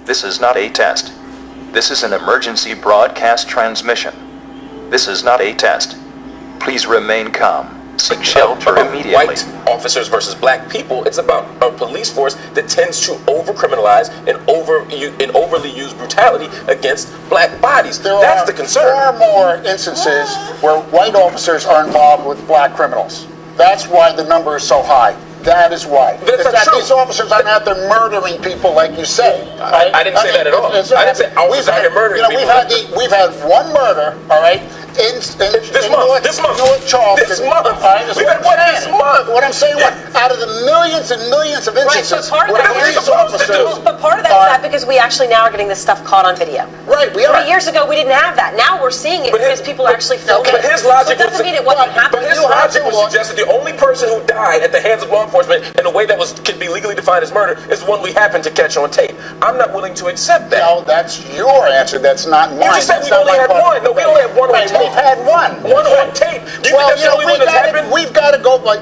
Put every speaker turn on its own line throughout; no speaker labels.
This is not a test. This is an emergency broadcast transmission. This is not a test. Please remain calm. Seek shelter immediately.
White officers versus black people. It's about a police force that tends to over-criminalize and overly use brutality against black bodies. That's the concern.
There are far more instances where white officers are involved with black criminals. That's why the number is so high. That is why.
But it's not true.
These officers aren't out there murdering people like you say. Right?
I didn't say that at all. I didn't say officers out here murdering people.
We've had one murder, all right, in North Charleston.
This month.
We've had one this month. What I'm saying, out of the millions and millions of instances,
but part of that is that because we actually now are getting this stuff caught on video.
Right, we are.
3 years ago, we didn't have that. Now we're seeing it because people are actually filming it.
But his logic
so it doesn't mean it wasn't happening.
But his logic would suggest that the only person who died at the hands of law enforcement in a way that can be legally defined as murder is one we happen to catch on tape. I'm not willing to accept that.
No, that's your answer. That's not mine.
You just said we only had one. No, we only have one on tape.
We've had one.
One on tape. Do you think that's the only one that's happened?
We've got to go like...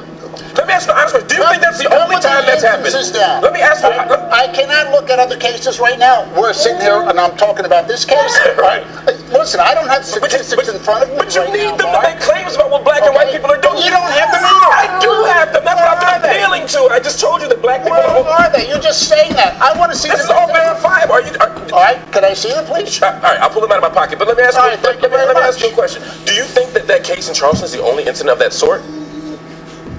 Let me ask you an honest question. Do you think that's the only time that's happened? Let me ask you.
I cannot look at other cases right now. We're sitting here and I'm talking about this case. Right? Listen, I don't have statistics in front of me.
But you need them to make claims about what black and white people are doing.
You don't have them either.
I do have them. That's what I'm appealing to. I just told you that black people.
Where are they? You're just saying that. I want to see.
This is all verifiable.
All right, can I see them, please?
All right, I'll pull them out of my pocket. But let me ask you. Let me ask you a question. Do you think that case in Charleston is the only incident of that sort?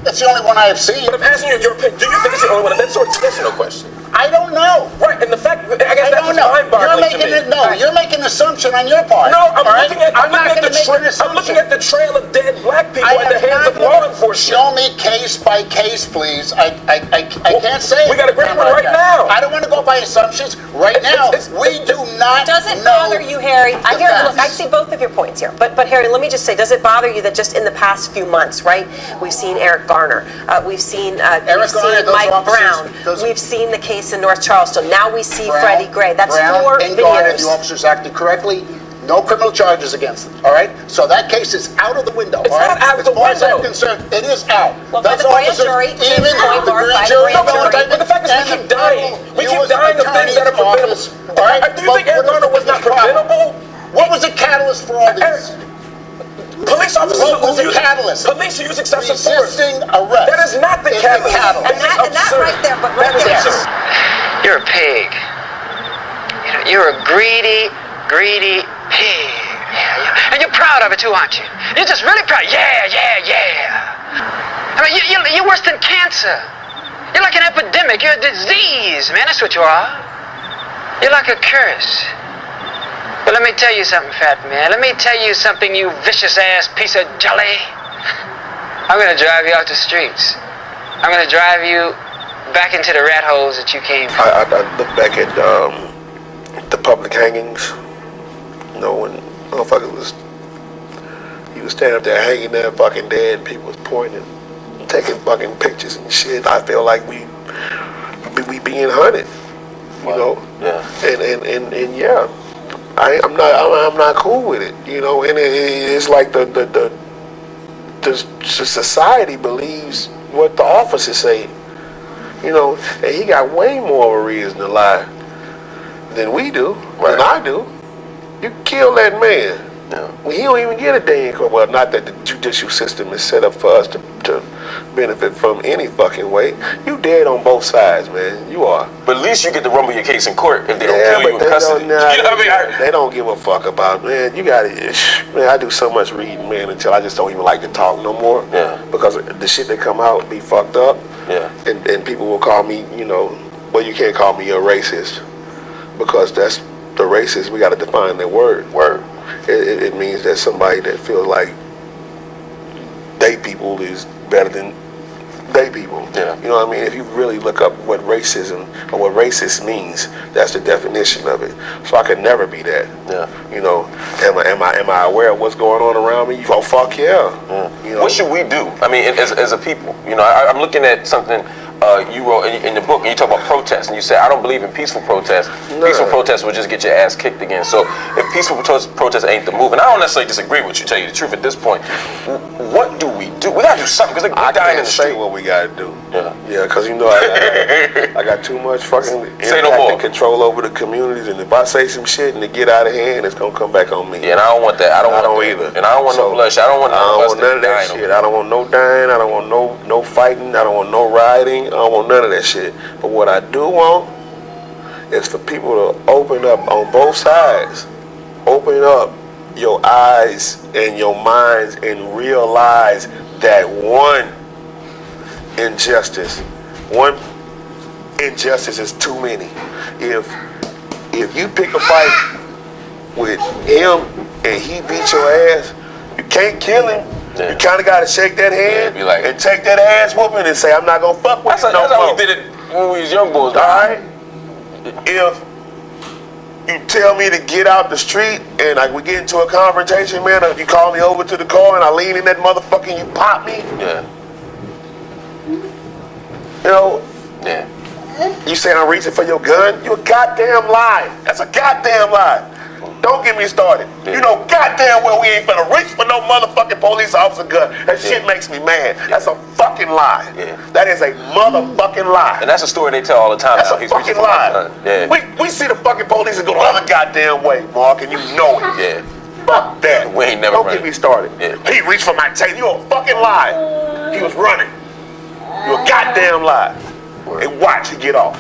That's the only one I have seen.
But I'm asking you your opinion. Do you think it's the only one of that sort? That's no question.
I don't know.
Right, and the fact, I guess that's mind-boggling to me.
You're making an assumption on your part.
No, I'm looking at the trail of dead black people at the hands of law enforcement.
Show me case by case, please. I can't say.
We got a great one right now.
I don't want to go by assumptions. Right now, we do not know.
Does it bother you, Harry? Look, I see both of your points here. But Harry, let me just say, does it bother you that just in the past few months, right, we've seen Eric Garner, we've seen Mike Brown, we've seen the case in North Charleston. Now we see Freddie Gray. That's 4 videos.
Garner, the officers acted correctly. No criminal charges against them. All right. So that case is out of the window.
It's not out of the window.
As far as I'm concerned, it is out.
Well, by the grand jury,
even the grand jury.
But the fact is, we keep dying. We keep dying of things that are preventable. All right. Do you think Eric Garner was not preventable?
What was the catalyst for all this?
Police officers Police who use excessive force.
Arrest.
That is not the catalyst.
And that right there, but right there.
You're a pig. You're a greedy pig. Yeah. And you're proud of it too, aren't you? You're just really proud. Yeah. I mean, you're worse than cancer. You're like an epidemic. You're a disease, man. That's what you are. You're like a curse. But let me tell you something, fat man. Let me tell you something, you vicious-ass piece of jelly. I'm going to drive you off the streets. I'm going to drive you back into the rat holes that you came from.
I look back at the public hangings. You know, when motherfucker was standing up there hanging there fucking dead, people was pointing, taking fucking pictures and shit. I feel like we being hunted. You know? Yeah. And yeah. I'm not cool with it, you know, and it's like the society believes what the officers say, you know, and he got way more of a reason to lie than we do, than I do. You kill that man. Yeah. Well, he don't even get a day in court. Well, not that the judicial system is set up for us to benefit from any fucking way. You dead on both sides, man. You are.
But at least you get to rumble your case in court if they don't kill you in custody.
They don't give a fuck about, man. You got it. Man, I do so much reading, man, until I just don't even like to talk no more. Yeah. Because the shit that come out be fucked up. Yeah. And people will call me, you know, well, you can't call me a racist because that's the racist. We got to define that word. It means that somebody that feels like they people is better than they people. Yeah. You know what I mean? If you really look up what racism or what racist means, that's the definition of it. So I could never be that. Yeah. You know, am I aware of what's going on around me? Oh, fuck yeah. You know?
What should we do? I mean, as a people, you know, I'm looking at something you wrote in the book, and you talk about protests, and you say, I don't believe in peaceful protests. No. Peaceful protests will just get your ass kicked again. So if peaceful protests ain't the move, and I don't necessarily disagree with you, tell you the truth at this point, what do we we do? We gotta do something because they're dying in the street.
I can't say what we gotta do.
Yeah,
because you know I got too much fucking impact and control over the communities, and if I say some shit and it get out of hand, it's gonna come back on me.
Yeah, and I don't want that. I don't either. And I don't want no bloodshed. I don't want
none of that shit. I don't want no dying. I don't want no fighting. I don't want no rioting. I don't want none of that shit. But what I do want is for people to open up on both sides. Open up your eyes and your minds and realize that one injustice is too many. If you pick a fight with him and he beat your ass, you can't kill him. Yeah. You kind of got to shake that hand and take that ass whooping and say, I'm not going to fuck with you no more.
That's how we did it when we was young boys.
All right? If you tell me to get out the street and we get into a confrontation, man, or you call me over to the car and I lean in that motherfucker and you pop me.
Yeah.
You know?
Yeah.
You saying I'm reaching for your gun? You a goddamn lie. That's a goddamn lie. Don't get me started. Yeah. You know goddamn well we ain't finna reach for no motherfucking police officer gun. That shit makes me mad. That's a fucking lie. Yeah. That is a motherfucking lie.
And that's a story they tell all the time.
That's a fucking lie. Yeah. We see the fucking police and go the other goddamn way, Mark, and you know it.
Yeah.
Fuck that.
We ain't never
Don't get me started. Yeah. He reached for my tail. You a fucking lie. He was running. You a goddamn lie. And watch he get off.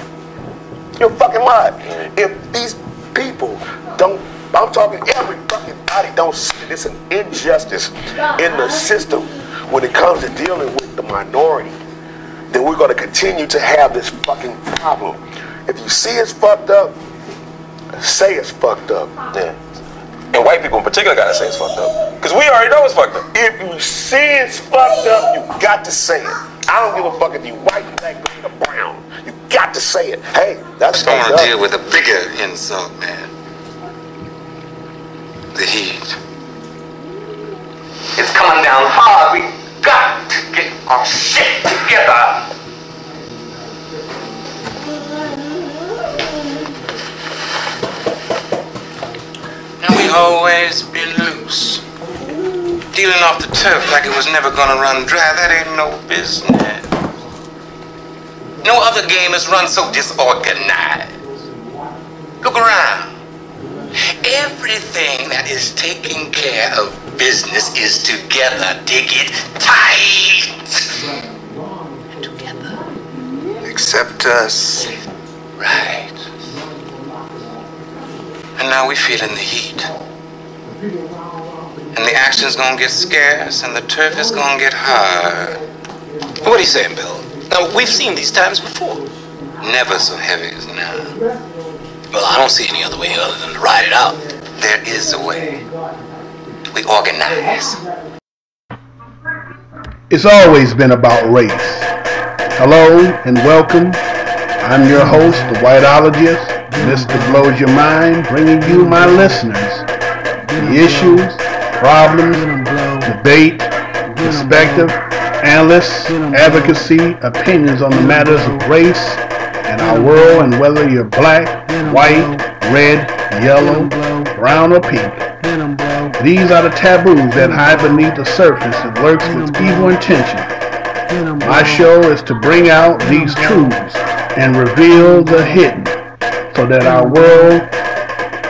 You're a fucking lie. If these people don't, I'm talking every fucking body don't see it's an injustice in the system when it comes to dealing with the minority, then we're going to continue to have this fucking problem. If you see it's fucked up, say it's fucked up.
Yeah. And white people in particular gotta say it's fucked up. Because we already know it's fucked up.
If you see it's fucked up, you got to say it. I don't give a fuck if you white, black, green, or brown. You got to say it. Hey, that's fucked up.
I want to deal with a bigger insult, man. The heat. It's coming down hard. We got to get our shit together. And we always been loose. Dealing off the turf like it was never gonna run dry. That ain't no business. No other game is run so disorganized. Look around. Everything that is taking care of business is together. Dig it tight. And together. Except us. Right. And now we feeling the heat. And the action's gonna get scarce and the turf is gonna get hard. What are you saying, Bill? Now, we've seen these times before. Never so heavy as now. Well, I don't see any other way other than to ride it out. There is a way. We organize.
It's always been about race. Hello and welcome. I'm your host, the Whiteologist, Mr. Blows Your Mind, bringing you, my listeners, the issues, problems, debate, perspective, analysis, advocacy, opinions on the matters of race and our world, and whether you're black, white, red, yellow, brown, or pink. These are the taboos that hide beneath the surface that lurks with evil intention. My show is to bring out these truths and reveal the hidden so that our world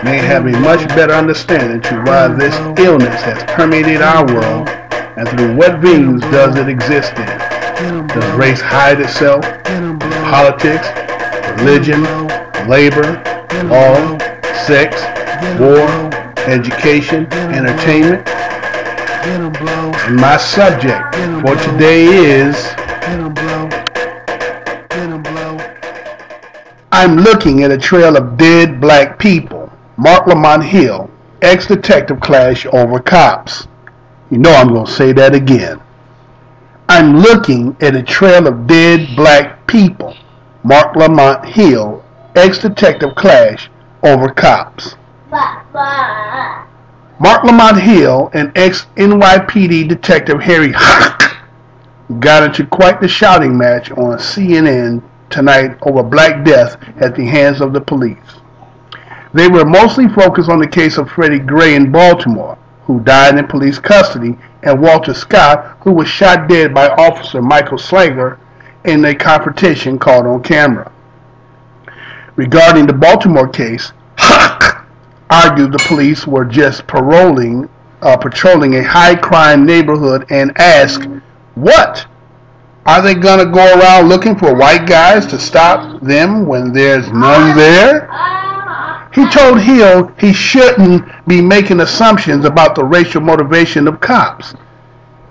may have a much better understanding to why this illness has permeated our world and through what veins does it exist in. Does race hide itself in politics, religion, labor, law, sex, war, education, entertainment? And my subject for today is I'm looking at a trail of dead black people. Mark Lamont Hill, ex-detective clash over cops. You know I'm going to say that again. I'm looking at a trail of dead black people. Mark Lamont Hill, ex-detective clash over cops. Mark Lamont Hill and ex-NYPD detective Harry got into quite the shouting match on CNN tonight over black death at the hands of the police. They were mostly focused on the case of Freddie Gray in Baltimore, who died in police custody, and Walter Scott, who was shot dead by Officer Michael Slager in a confrontation caught on camera. Regarding the Baltimore case, Huck argued the police were just patrolling a high-crime neighborhood and asked, what? Are they going to go around looking for white guys to stop them when there's none there? He told Hill he shouldn't be making assumptions about the racial motivation of cops.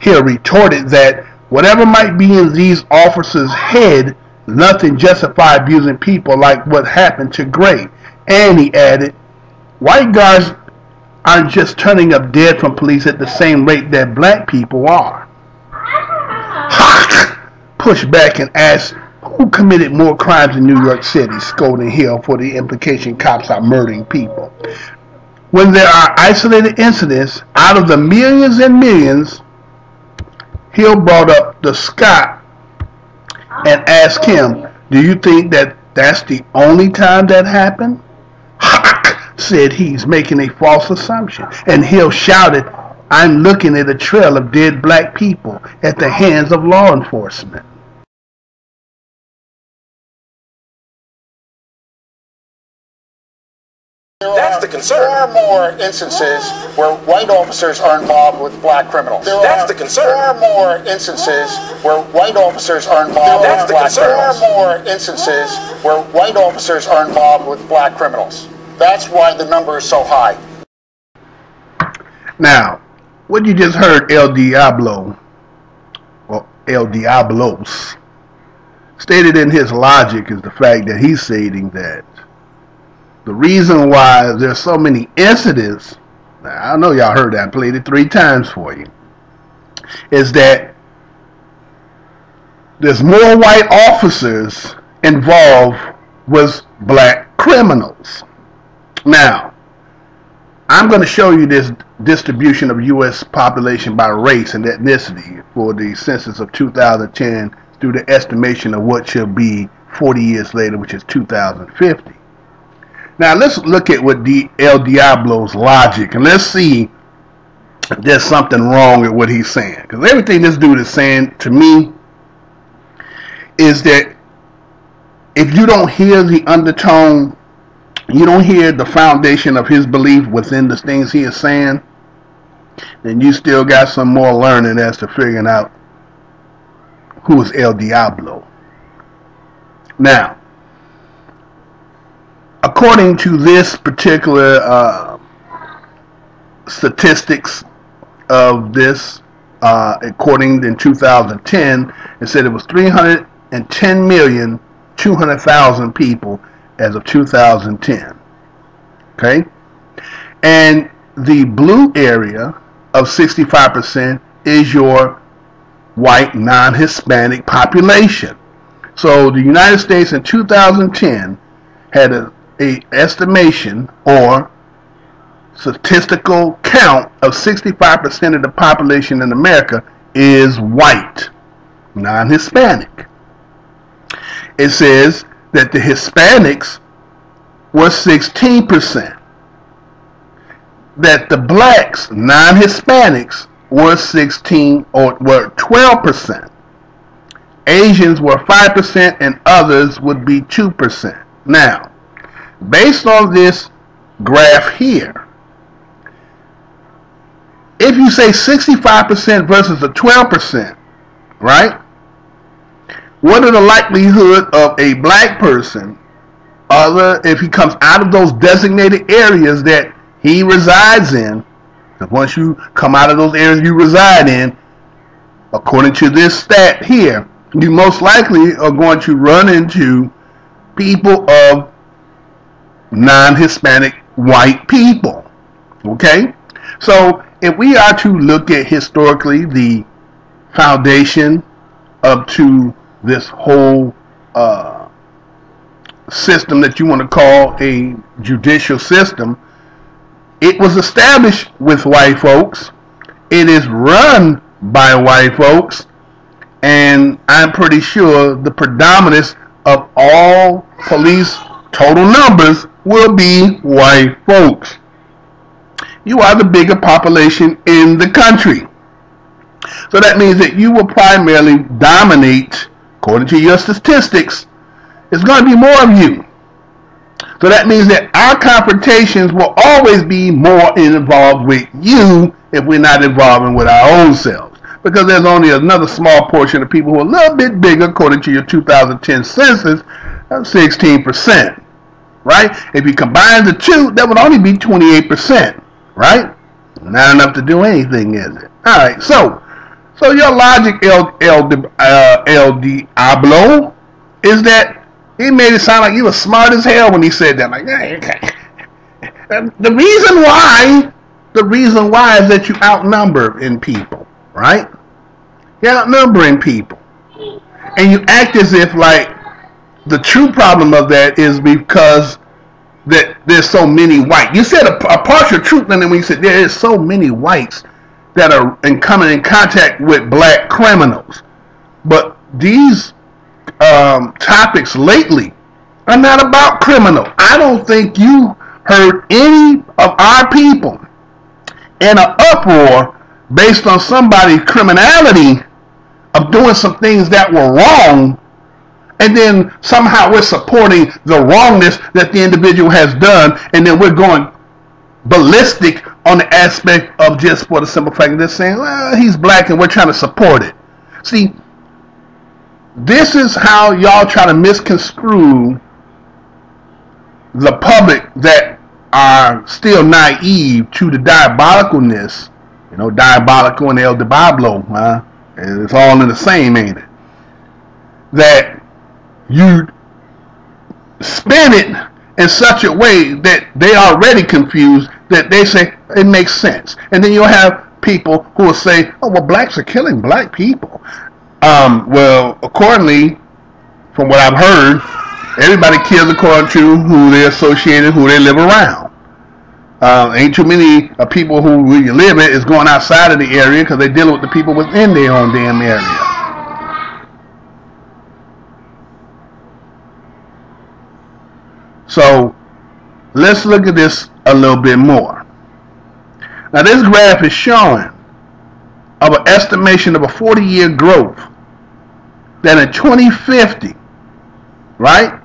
Hill retorted that whatever might be in these officers' head, nothing justified abusing people like what happened to Gray. And he added, white guards aren't just turning up dead from police at the same rate that black people are. Huck pushed back and asked who committed more crimes in New York City, scolding Hill for the implication cops are murdering people. When there are isolated incidents out of the millions and millions, Hill brought up the Scott and asked him, do you think that that's the only time that happened? Huck said he's making a false assumption, and Hill shouted, I'm looking at a trail of dead black people at the hands of law enforcement.
That's the concern. There are more instances where white officers are involved with black criminals. That's the concern. There are more instances where white officers are involved with black criminals. There are more instances where white officers are involved with black criminals. That's why the number is so high.
Now, what you just heard El Diablos, stated in his logic is the fact that he's stating that the reason why there's so many incidents, I know y'all heard that, I played it 3 times for you, is that there's more white officers involved with black criminals. Now, I'm going to show you this distribution of U.S. population by race and ethnicity for the census of 2010 through the estimation of what should be 40 years later, which is 2050. Now let's look at what El Diablo's logic, and let's see if there's something wrong with what he's saying. Because everything this dude is saying to me is that if you don't hear the undertone, you don't hear the foundation of his belief within the things he is saying, then you still got some more learning as to figuring out who is El Diablo. Now, according to this particular statistics of this, according in 2010, it said it was 310,200,000 people as of 2010. Okay? And the blue area of 65% is your white non-Hispanic population. So the United States in 2010 had a estimation or statistical count of 65% of the population in America is white, non-Hispanic. It says that the Hispanics were 16%, that the blacks, non-Hispanics, were 12%. Asians were 5%, and others would be 2%. Now, based on this graph here, if you say 65% versus a 12%, right? What are the likelihood of a black person, if he comes out of those designated areas that he resides in? Because once you come out of those areas you reside in, according to this stat here, you most likely are going to run into people of non-Hispanic white people. Okay? So if we are to look at historically the foundation up to this whole system that you want to call a judicial system, it was established with white folks. It is run by white folks, and I'm pretty sure the predominance of all police total numbers will be white folks. you are the bigger population in the country. So that means that you will primarily dominate, according to your statistics, it's going to be more of you. So that means that our confrontations will always be more involved with you if we're not involving with our own selves. Because there's only another small portion of people who are a little bit bigger, according to your 2010 census, of 16%. Right? If you combine the two, that would only be 28%. Right? Not enough to do anything, is it? Alright, so your logic, El Diablo, is that he made it sound like he was smart as hell when he said that. Like, the reason why is that you outnumber in people, right? You're outnumbering people. And you act as if like the true problem of that is because that there's so many whites. You said a partial truth, and then when you said there is so many whites that are coming in contact with black criminals. But these topics lately are not about criminal. I don't think you heard any of our people in an uproar based on somebody's criminality of doing some things that were wrong, and then somehow we're supporting the wrongness that the individual has done, and then we're going ballistic on the aspect of just for the simple fact of just saying, well, he's black and we're trying to support it. See, this is how y'all try to misconstrue the public that are still naive to the diabolicalness. You know, diabolical and El Diablo, huh? It's all in the same, ain't it? That you spin it in such a way that they are already confused that they say it makes sense. And then you'll have people who will say, oh, well, blacks are killing black people. Well, accordingly, from what I've heard, everybody kills according to who they're associated, who they live around. Ain't too many people who really live it is going outside of the area because they're dealing with the people within their own damn area. So let's look at this a little bit more. Now this graph is showing of an estimation of a 40-year growth that in 2050, right,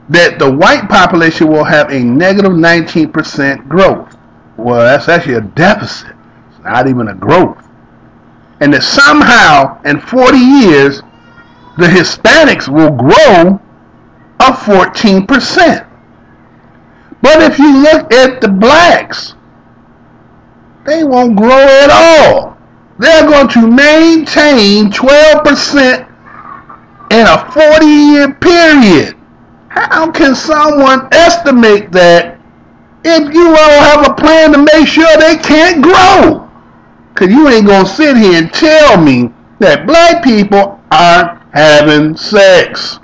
that the white population will have a negative 19% growth. Well, that's actually a deficit. It's not even a growth. And that somehow in 40 years, the Hispanics will grow of 14%. But if you look at the blacks, they won't grow at all. They're going to maintain 12% in a 40-year period. How can someone estimate that if you all have a plan to make sure they can't grow? Because you ain't going to sit here and tell me that black people aren't having sex.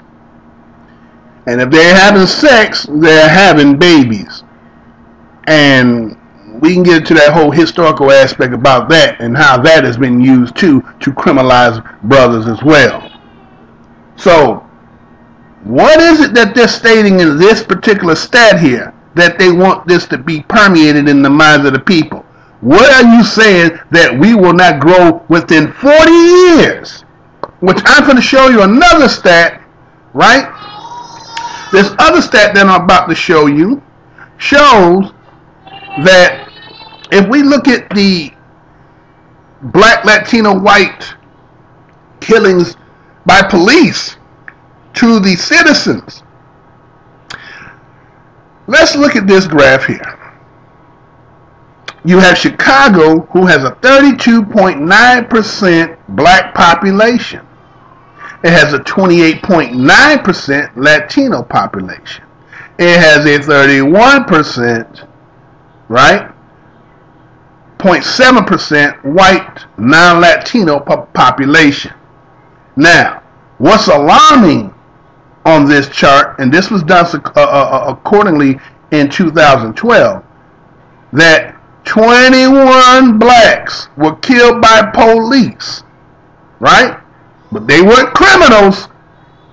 And if they're having sex, they're having babies. And we can get into that whole historical aspect about that and how that has been used too to criminalize brothers as well. So, what is it that they're stating in this particular stat here that they want this to be permeated in the minds of the people? What are you saying that we will not grow within 40 years? Which I'm going to show you another stat, right? This other stat that I'm about to show you shows that if we look at the black, Latino, white killings by police to the citizens, let's look at this graph here. You have Chicago, who has a 32.9% black population. It has a 28.9% Latino population. It has a 31%, right, 0.7% white non-Latino population. Now, what's alarming on this chart, and this was done accordingly in 2012, that 21 blacks were killed by police, right? But they weren't criminals.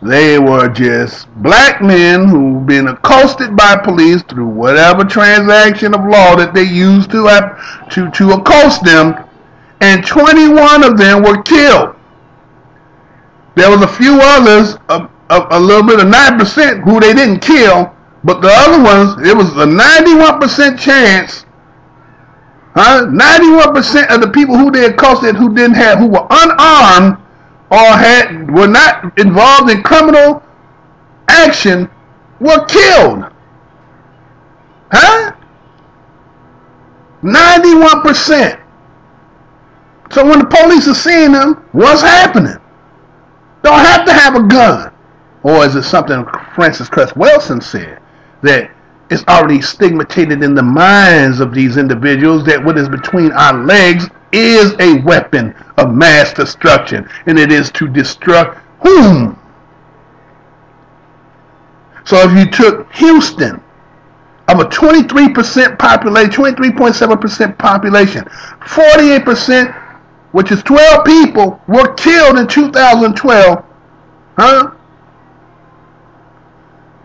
They were just black men who've been accosted by police through whatever transaction of law that they used to accost them, and 21 of them were killed. There was a few others, a little bit of 9% who they didn't kill, but the other ones, it was a 91% chance. 91% of the people who they accosted who were unarmed or were not involved in criminal action were killed. 91%. So when the police are seeing them, what's happening? Don't have to have a gun. Or is it something Francis Cress Welsing said, that it's already stigmatized in the minds of these individuals that what is between our legs is a weapon of mass destruction, and it is to destruct whom? So if you took Houston, of a 23% population, 23.7% population, 48%, which is 12 people, were killed in 2012,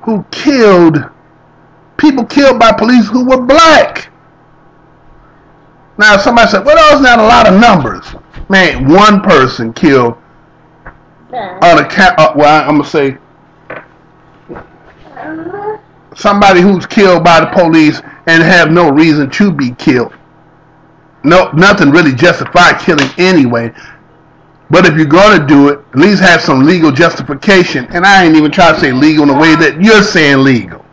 who killed, people killed by police who were black. Now somebody said, well, that's not a lot of numbers. Man, one person killed on account, well, I'm going to say, somebody who's killed by the police and have no reason to be killed. No, nothing really justified killing anyway. But if you're going to do it, at least have some legal justification. And I ain't even trying to say legal in the way that you're saying legal.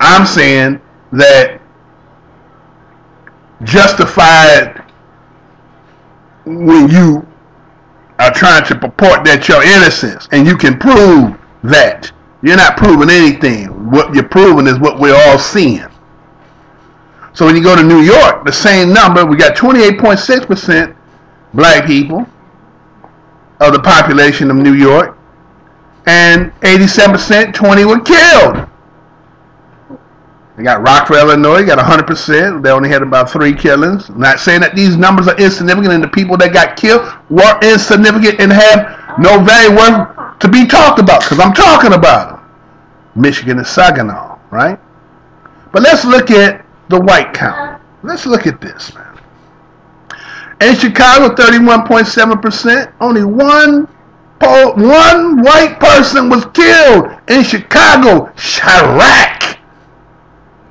I'm saying that justified when you are trying to purport that you're innocent and you can prove that. You're not proving anything. What you're proving is what we're all seeing. So when you go to New York, the same number, we got 28.6% black people of the population of New York, and 87%, 20 were killed. They got Rockford, Illinois, you got 100%. They only had about 3 killings. I'm not saying that these numbers are insignificant and the people that got killed were insignificant and have no value worth to be talked about, because I'm talking about them. Michigan and Saginaw, right? But let's look at the white count. Let's look at this, man. In Chicago, 31.7%. Only one white person was killed in Chicago, Chirac.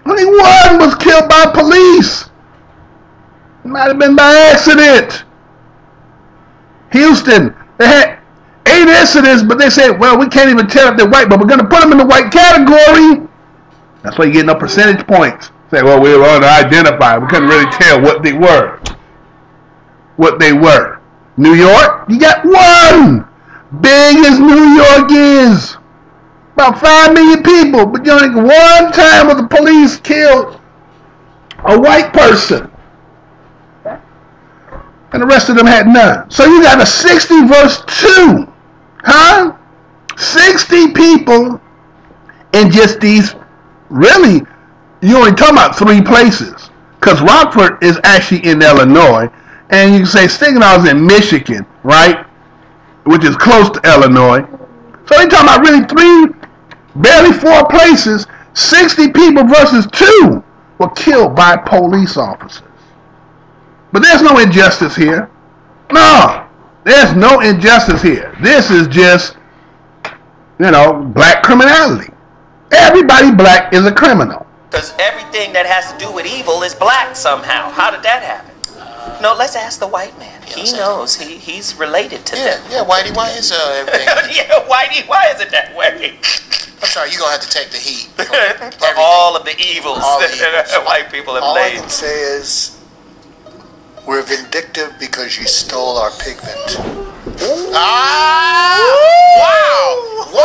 Only one was killed by police. It might have been by accident. Houston, they had 8 incidents, but they said, well, we can't even tell if they're white, but we're going to put them in the white category. That's why you get no percentage points. Say, well, we were unidentified. We couldn't really tell what they were. New York, you got 1. Big as New York is. About 5 million people, but only one time was the police killed a white person. And the rest of them had none. So you got a 60 versus 2. 60 people in just these, really, you only talking about 3 places. Because Rockford is actually in Illinois. And you can say Saginaw is in Michigan, right? Which is close to Illinois. So they're talking about really 3, barely 4 places. 60 people versus 2 were killed by police officers. But there's no injustice here. No, there's no injustice here. This is just, black criminality. Everybody black is a criminal.
Because everything that has to do with evil is black somehow. How did that happen? No, let's ask the white man. He knows. He's related to them.
Yeah, Whitey, why is everything?
Yeah, Whitey, why is it that way?
I'm sorry, you're going to have to take the heat.
For all of the evils that white people have laid.
All I can say is, we're vindictive because you stole our pigment. Wow! I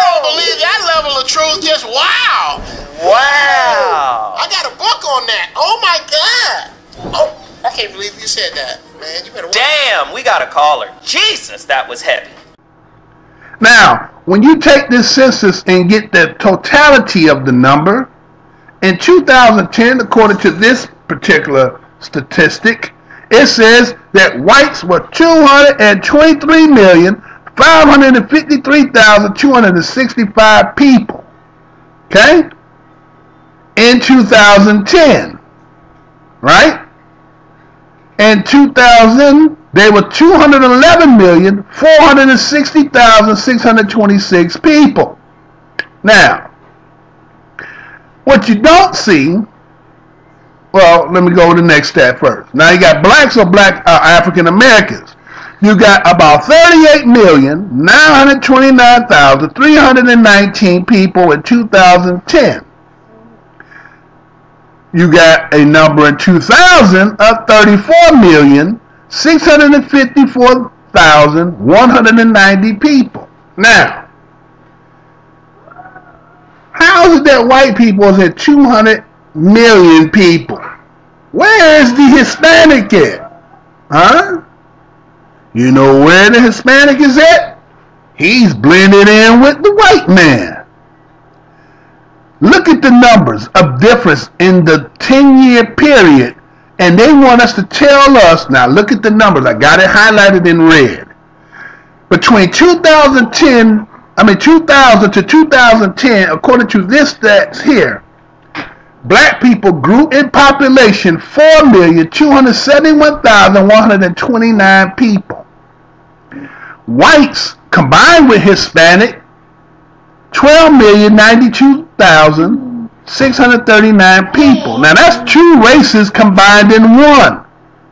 don't believe that level of truth. Just wow!
Wow!
I got a book on that. Oh my God! Oh, I can't believe you said that, man. You better watch.
Damn, we got a caller. Jesus, that was heavy.
Now, when you take this census and get the totality of the number, in 2010, according to this particular statistic, it says that whites were 223,500,000 553,265 people. Okay? In 2010. Right? In 2000, they were 211,460,626 people. Now, what you don't see, well, let me go to the next step first. Now you got blacks or black African Americans. You got about 38,929,319 people in 2010. You got a number in 2000 of 34,654,190 people. Now, how is it that white people is at 200 million people? Where is the Hispanic at? Huh? You know where the Hispanic is at? He's blended in with the white man. Look at the numbers of difference in the 10-year period, and they want us to tell us, now look at the numbers, I got it highlighted in red. Between 2000 to 2010, according to this stats here, black people grew in population 4,271,129 people. Whites combined with Hispanic, 12,092,639 people. Now that's two races combined in one.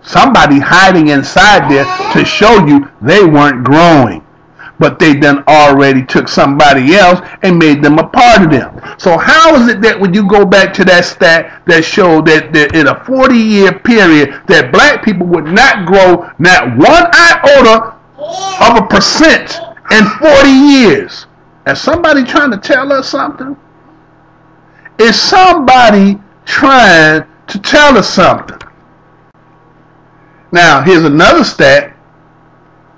Somebody hiding inside there to show you they weren't growing. But they done already took somebody else and made them a part of them. So how is it that when you go back to that stat that showed that in a 40-year period that black people would not grow not one iota of a percent in 40 years? Is somebody trying to tell us something? Is somebody trying to tell us something? Now, here's another stat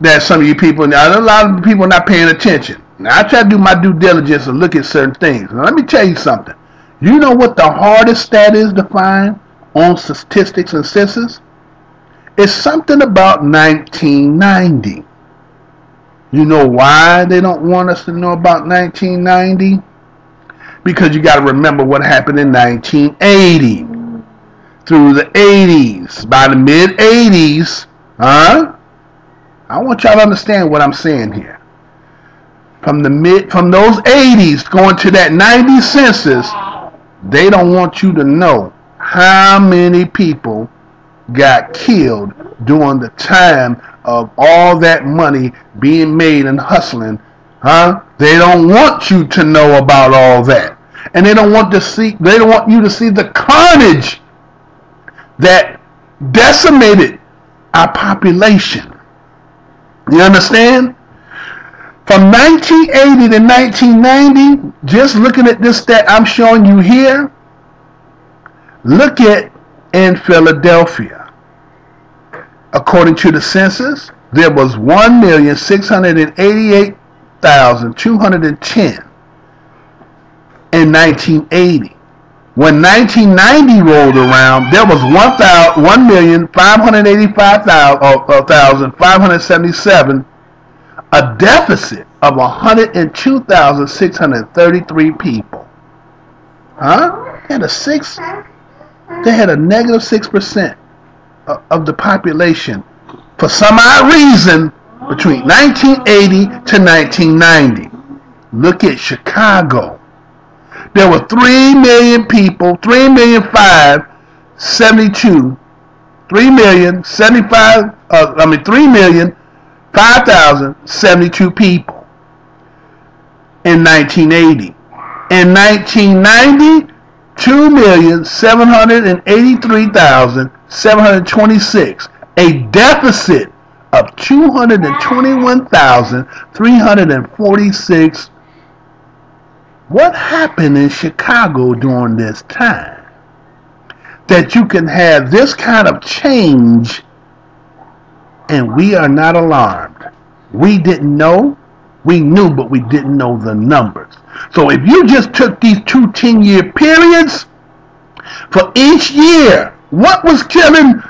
that some of you people, a lot of people are not paying attention. Now, I try to do my due diligence and look at certain things. Now, let me tell you something. You know what the hardest stat is to find on statistics and census? It's something about 1990. You know why they don't want us to know about 1990? Because you got to remember what happened in 1980 through the 80s. By the mid-80s, I want y'all to understand what I'm saying here. From those 80s going to that 90 census, they don't want you to know how many people got killed during the time of all that money being made and hustling. They don't want you to know about all that. And they don't want you to see the carnage that decimated our population. You understand? From 1980 to 1990, just looking at this stat I'm showing you here, look at in Philadelphia. According to the census, there was 1,688,210 in 1980. When 1990 rolled around, there was 1,585,577, a deficit of 102,633 people. They had a negative 6% of the population for some odd reason between 1980 to 1990. Look at Chicago. There were 3 million people, 3,005,072 people in 1980. In 1990, 2,783,726, a deficit of 221,346. What happened in Chicago during this time that you can have this kind of change and we are not alarmed? We didn't know. We knew, but we didn't know the numbers. So if you just took these two 10-year periods, for each year, what was killing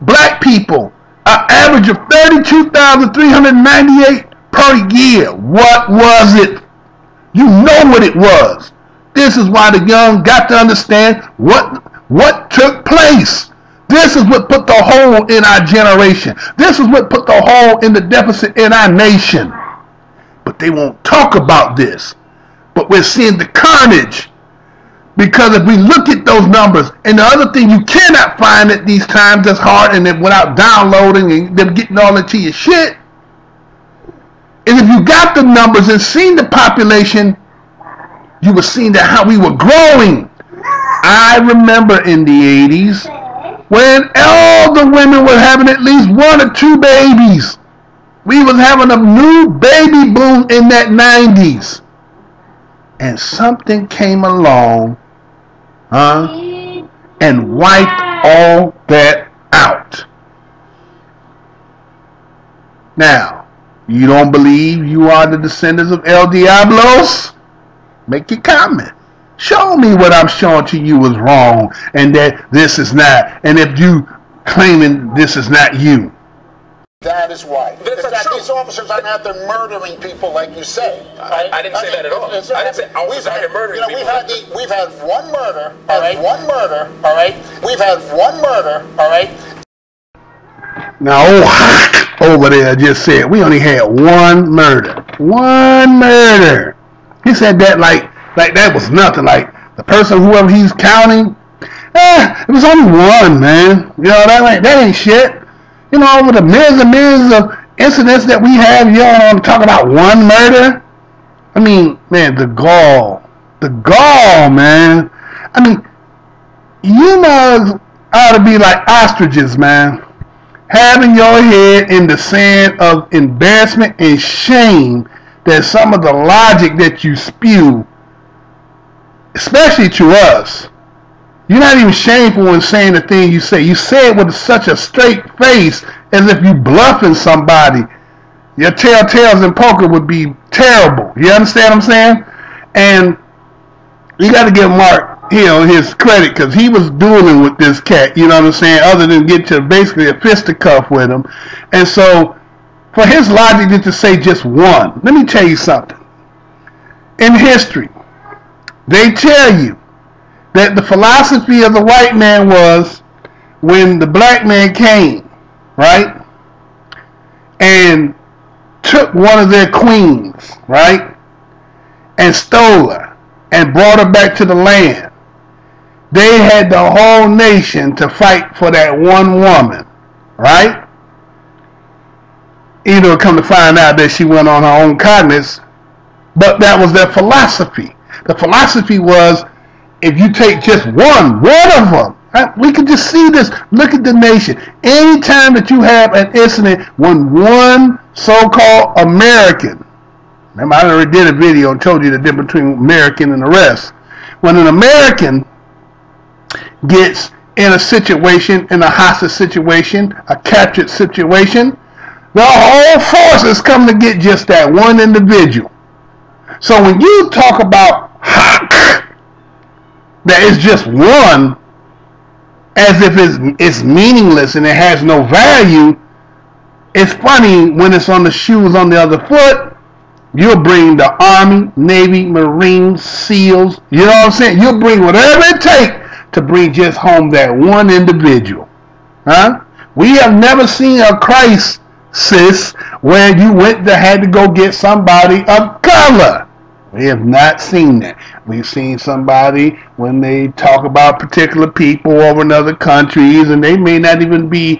black people? An average of 32,398 per year. What was it? You know what it was. This is why the young got to understand what took place. This is what put the hole in our generation. This is what put the hole in the deficit in our nation. But they won't talk about this. But we're seeing the carnage. Because if we look at those numbers, and the other thing you cannot find at these times that's hard, and then without downloading and them getting all into your shit, is if you got the numbers and seen the population, you were seeing that how we were growing. I remember in the 80s when all the women were having at least 1 or 2 babies. We was having a new baby boom in that 90s. And something came along, and wiped all that out. Now, you don't believe you are the descendants of El Diablos? Make your comment. Show me what I'm showing to you is wrong and that this is not. And if you claiming this is not you.
That is why. These officers aren't out there murdering people like you say.
I didn't say that at all. I didn't say officers out here murdering people.
We've had one murder, all right? One murder, all right? We've had one murder, all right?
Now, old Hawk over there just said we only had one murder. One murder. He said that like that was nothing. Like the person, whoever he's counting, it was only one, man. You know, that ain't shit. You know, over the millions and millions of incidents that we have, you don't want to talk about one murder? I mean, man, the gall, man. I mean, you mugs ought to be like ostriches, man. Having your head in the sand of embarrassment and shame that some of the logic that you spew, especially to us, you're not even shameful in saying the thing you say. You say it with such a straight face as if you bluffing somebody. Your telltales in poker would be terrible. You understand what I'm saying? And you got to give Mark Hill his credit because he was dueling with this cat, you know what I'm saying, other than get to basically a fisticuff with him. And so for his logic to say just one, let me tell you something. In history, they tell you that the philosophy of the white man was when the black man came, right, and took one of their queens, right, and stole her and brought her back to the land, they had the whole nation to fight for that one woman, right? Either come to find out that she went on her own kindness, but that was their philosophy. The philosophy was, if you take just one of them, right? We can just see this. Look at the nation. Anytime that you have an incident when one so-called American, remember I already did a video and told you the difference between American and the rest. When an American gets in a situation, in a hostage situation, a captured situation, the whole forces come to get just that one individual. So when you talk about that it's just one, as if it's meaningless and it has no value, it's funny when it's on the shoes on the other foot. You'll bring the Army, Navy, Marines, SEALs, you know what I'm saying? You'll bring whatever it takes to bring just home that one individual. Huh? We have never seen a crisis where you had to go get somebody of color. We have not seen that. We've seen somebody when they talk about particular people over in other countries, and they may not even be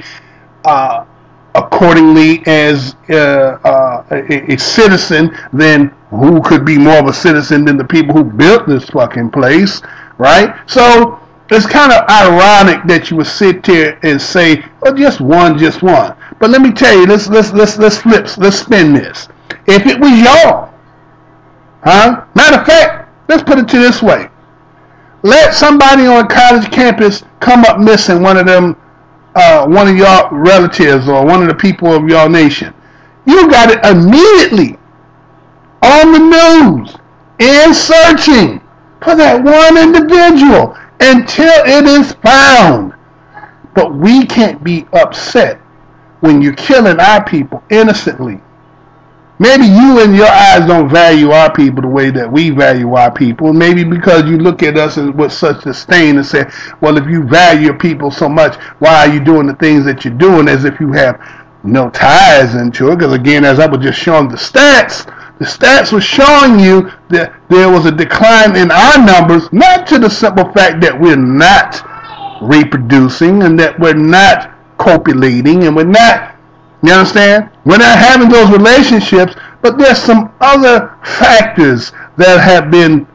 accordingly as a citizen, then who could be more of a citizen than the people who built this fucking place, right? So it's kind of ironic that you would sit here and say, well, just one. But let me tell you, let's spin this. If it was y'all, huh? Matter of fact, let's put it to this way. Let somebody on a college campus come up missing, one of y'all relatives or one of the people of y'all nation. You got it immediately on the news and searching for that one individual until it is found. But we can't be upset when you're killing our people innocently. maybe you in your eyes don't value our people the way that we value our people. Maybe because you look at us with such disdain and say, well, if you value your people so much, why are you doing the things that you're doing as if you have no ties into it? Because again, as I was just showing the stats were showing you that there was a decline in our numbers, not to the simple fact that we're not reproducing and that we're not copulating and we're not, you understand? We're not having those relationships, but there's some other factors that have been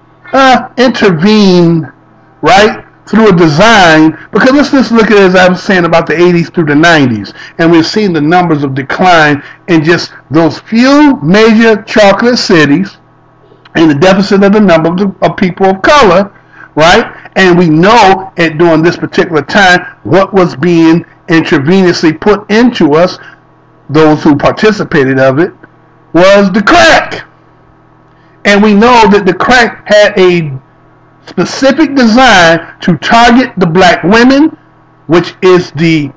intervened, right, through a design. Because let's just look at it, as I was saying, about the 80s through the 90s, and we're seeing the numbers of decline in just those few major chocolate cities and the deficit of the number of people of color, right? And we know during this particular time what was being intravenously put into us, those who participated of it, was the crack. And we know that the crack had a specific design to target the black women, which is the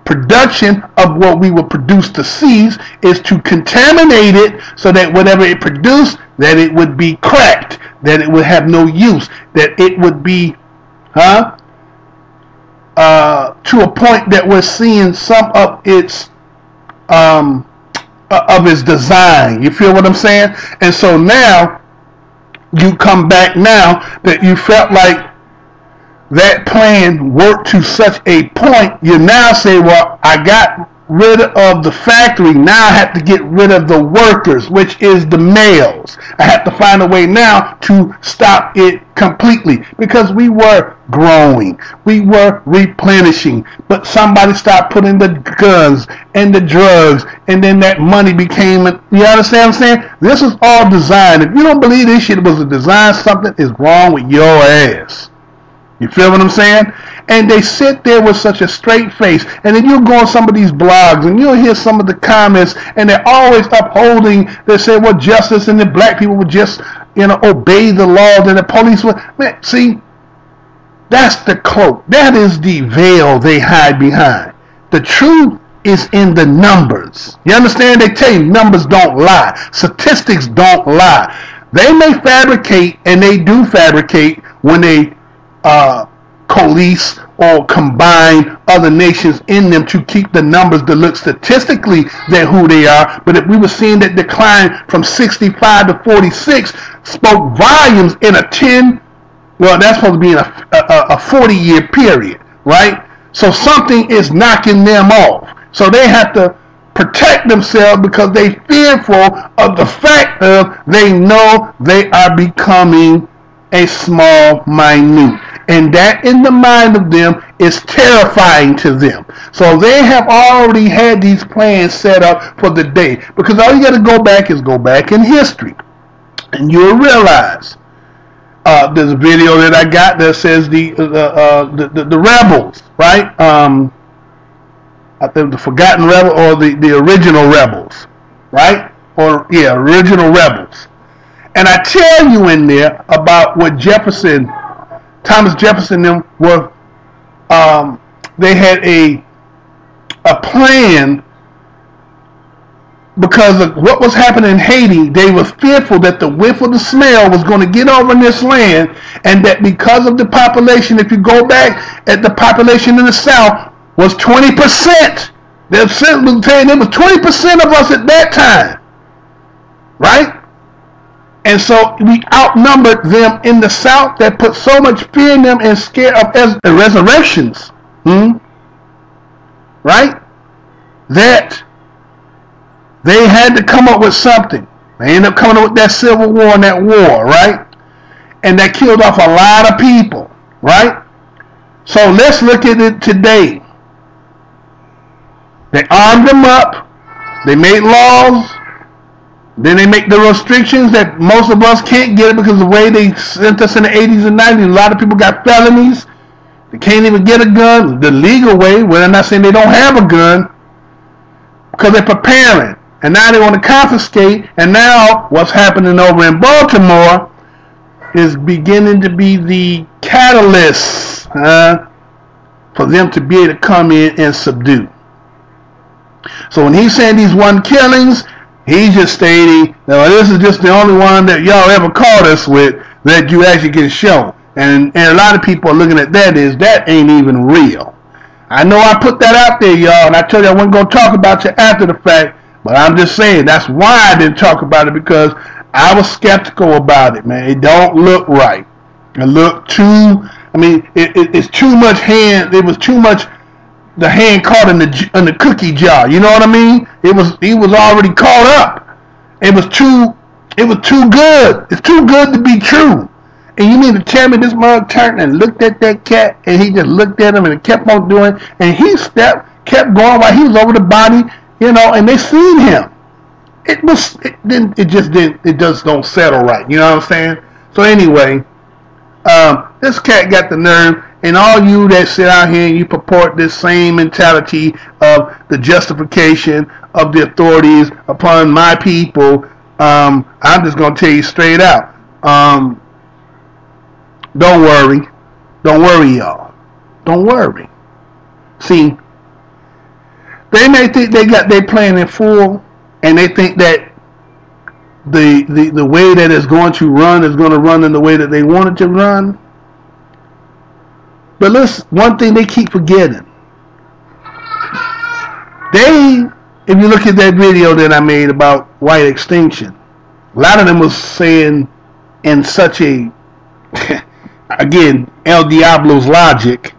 production of what we will produce to seize, is to contaminate it so that whatever it produced, that it would be cracked, that it would have no use, that it would be to a point that we're seeing some of its design. You feel what I'm saying? And so now you come back now that you felt like that plan worked to such a point, you now say, well, I got rid of the factory, now I have to get rid of the workers, which is the males. I have to find a way now to stop it completely, because we were growing, we were replenishing, but somebody stopped putting the guns and the drugs, and then that money became, you understand what I'm saying? This is all designed. If you don't believe this shit was a design, something is wrong with your ass. You feel what I'm saying? And they sit there with such a straight face, and then you go on some of these blogs and you'll hear some of the comments, and they're always upholding, they say, well, justice and the black people would just, obey the laws, and the police would. Man, see, that's the cloak. That is the veil they hide behind. The truth is in the numbers. You understand? They tell you numbers don't lie. Statistics don't lie. They may fabricate, and they do fabricate when they coalesce or combine other nations in them to keep the numbers to look statistically than who they are. But if we were seeing that decline from 65 to 46 spoke volumes in a 10, well, that's supposed to be in a 40-year period, right? So something is knocking them off. So they have to protect themselves because they fearful of the fact of they know they are becoming a small minute. And that in the mind of them is terrifying to them. So they have already had these plans set up for the day. Because all you got to go back in history. And you'll realize there's a video that I got that says the rebels, right? I think the forgotten rebel or the original rebels, right? Or yeah, original rebels. And I tell you in there about what Thomas Jefferson them were, they had a plan because of what was happening in Haiti. They were fearful that the whiff of the smell was going to get over in this land, and that because of the population, if you go back at the population in the South, was 20%. They're saying there was 20% of us at that time, right? And so we outnumbered them in the South. That put so much fear in them and scare of resurrections, right? That they had to come up with something. They ended up coming up with that civil war and that war, right? And that killed off a lot of people, right? So let's look at it today. They armed them up. They made laws. Then they make the restrictions that most of us can't get it because of the way they sent us in the 80s and 90s. A lot of people got felonies. They can't even get a gun the legal way. Well, I'm not saying they don't have a gun because they're preparing. And now they want to confiscate. And now what's happening over in Baltimore is beginning to be the catalyst for them to be able to come in and subdue. So when he's saying these 1 killings, He's just stating, now this is just the only one that y'all ever caught us with that you actually can show. And a lot of people are looking at that ain't even real. I know I put that out there, y'all, and I told you I wasn't going to talk about you after the fact, but I'm just saying that's why I didn't talk about it, because I was skeptical about it, man. It don't look right. It looked too, I mean, it's too much hand, it was too much the hand caught in the cookie jar. You know what I mean? He was already caught up. It was too good. It's too good to be true. And you mean to tell me this mug turned and looked at that cat, and he just looked at him and kept on doing, and he kept going while he was over the body, you know, and they seen him. It just don't settle right. You know what I'm saying? So anyway, this cat got the nerve. And all you that sit out here and you purport this same mentality of the justification of the authorities upon my people, I'm just going to tell you straight out. Don't worry. Don't worry, y'all. Don't worry. See, they may think they playing in full, and they think that the way that it's going to run is going to run in the way that they want it to run. But listen, one thing they keep forgetting. If you look at that video that I made about white extinction, a lot of them was saying in such a, again, El Diablo's logic,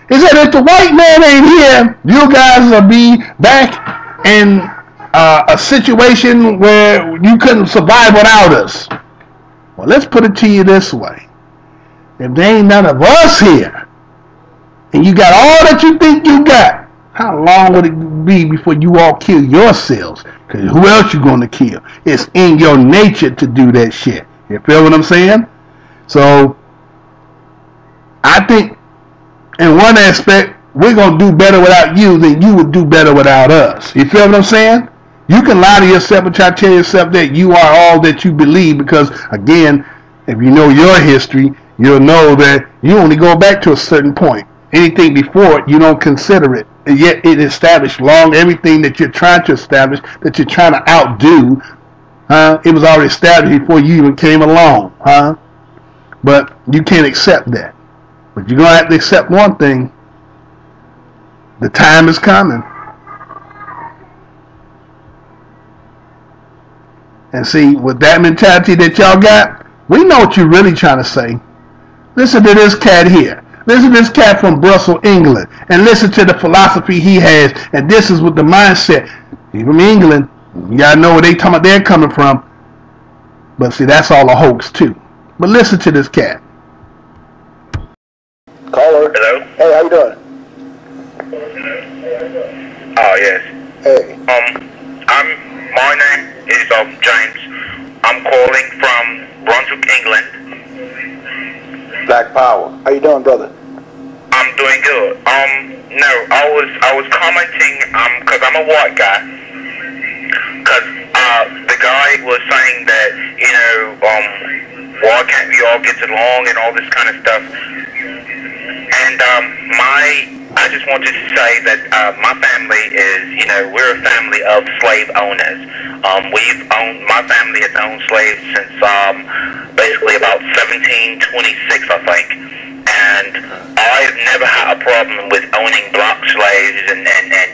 is that if the white man ain't here, you guys will be back in a situation where you couldn't survive without us. Well, let's put it to you this way. If there ain't none of us here, and you got all that you think you got, how long would it be before you all kill yourselves? Because who else you going to kill? It's in your nature to do that shit. You feel what I'm saying? So, I think, in one aspect, we're going to do better without you than you would do better without us. You feel what I'm saying? You can lie to yourself and try to tell yourself that you are all that you believe, because, again, if you know your history, you'll know that you only go back to a certain point. Anything before it, you don't consider it. And yet it established everything that you're trying to establish, that you're trying to outdo, it was already established before you even came along, But you can't accept that. But you're going to have to accept one thing. The time is coming. And see, with that mentality that y'all got, we know what you're really trying to say. Listen to this cat here. Listen to this cat from Brussels, England, and listen to the philosophy he has. And this is with the mindset. He's from England. You gotta know where they're coming from. But see, that's all a hoax too. But listen to this cat.
Caller.
Hello.
Hey, how you doing?
Oh yes.
Hey.
My name is James. I'm calling from Brunswick, England.
Black Power. How you doing, brother?
I'm doing good. No, I was commenting, cause I'm a white guy. Cause the guy was saying that, you know, why can't we all get along and all this kind of stuff. And I just wanted to say that my family is, you know, we're a family of slave owners. My family has owned slaves since basically about 1726, I think. And I've never had a problem with owning black slaves and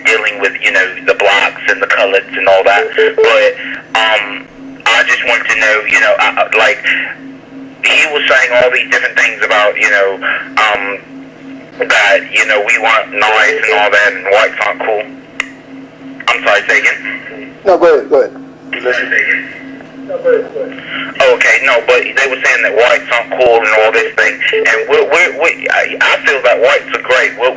dealing with, you know, the blacks and the coloreds and all that. But I just wanted to know, you know, like, he was saying all these different things about, you know, that, you know, we want nice and all that, and whites aren't cool. I'm sorry, say again?
No, go ahead.
Okay, no, but they were saying that whites aren't cool and all this thing, and I feel that whites are great. We're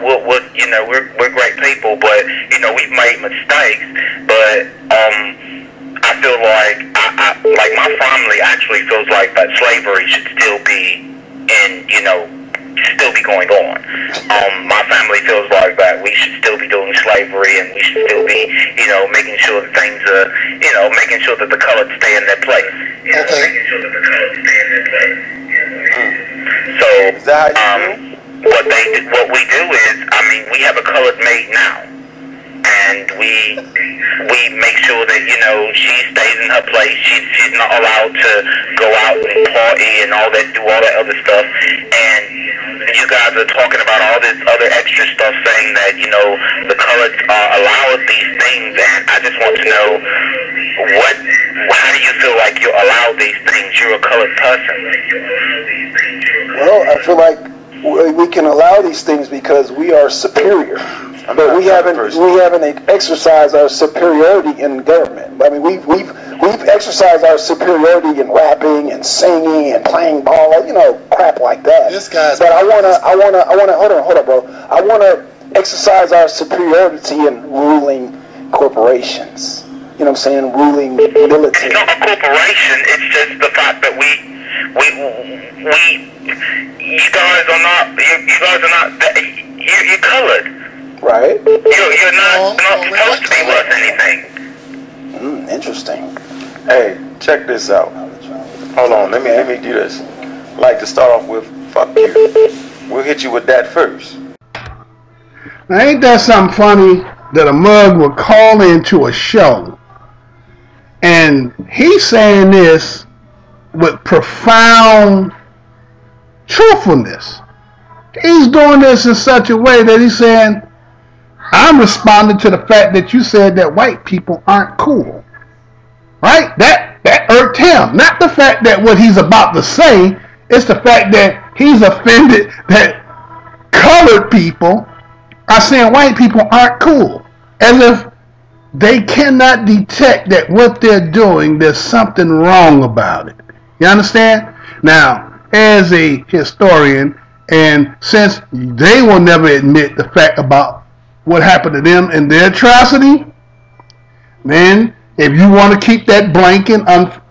you know, we're great people, but you know, we've made mistakes. But I feel like like my family actually feels like that slavery should still be in, you know, still be going on. My family feels like that we should still be doing slavery, and we should still be, you know, making sure that things are, you know, making sure that the colored stay in their place.
Okay.
So, what we do is, I mean, we have a colored maid now, and and we make sure that, you know, she stays in her place. She's not allowed to go out and party and all that, do all that other stuff. And you guys are talking about all this other extra stuff, saying that, you know, the colored are allowed these things, and I just want to know how do you feel like you're allowed these things? You're a colored person.
Well, I feel like we can allow these things because we are superior, but we haven't exercised our superiority in government. I mean, we've exercised our superiority in rapping and singing and playing ball, you know, crap like that.
This guy's.
But I wanna hold on, bro. I wanna exercise our superiority in ruling corporations. You know what I'm saying? Ruling military.
It's not a corporation. It's just the fact that you guys are not. You're colored.
Right.
You're not supposed to be worth anything.
Interesting.
Hey, check this out. Hold on, let me do this. I'd like to start off with fuck you. We'll hit you with that first.
Now, ain't that something funny that a mug will call into a show and he's saying this with profound truthfulness. He's doing this in such a way that he's saying, I'm responding to the fact that you said that white people aren't cool. Right? That irked him. Not the fact that what he's about to say, it's the fact that he's offended that colored people are saying white people aren't cool. As if they cannot detect that what they're doing, there's something wrong about it. You understand? Now, as a historian, and since they will never admit the fact about what happened to them and their atrocity, then if you want to keep that blank and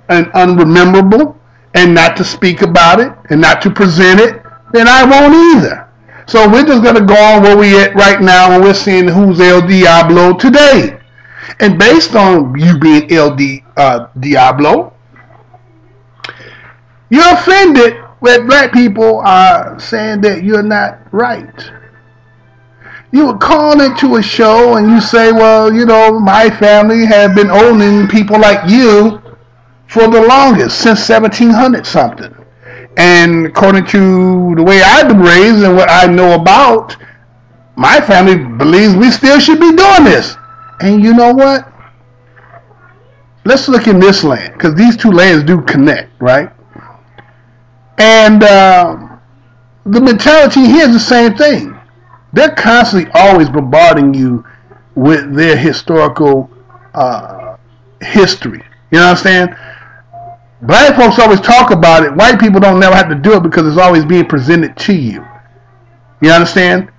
unrememberable and not to speak about it and not to present it, then I won't either. So we're just going to go on where we at right now, and we're seeing who's El Diablo today. And based on you being El Diablo, you're offended when black people are saying that you're not right. You would call into a show and you say, well, you know, my family have been owning people like you for the longest, since 1700 something. And according to the way I've been raised and what I know about, my family believes we still should be doing this. And you know what? Let's look in this land, because these two lands do connect, right? And the mentality here is the same thing. They're constantly always bombarding you with their historical history. You know what I'm saying? Black folks always talk about it. White people don't never have to do it because it's always being presented to you. You understand?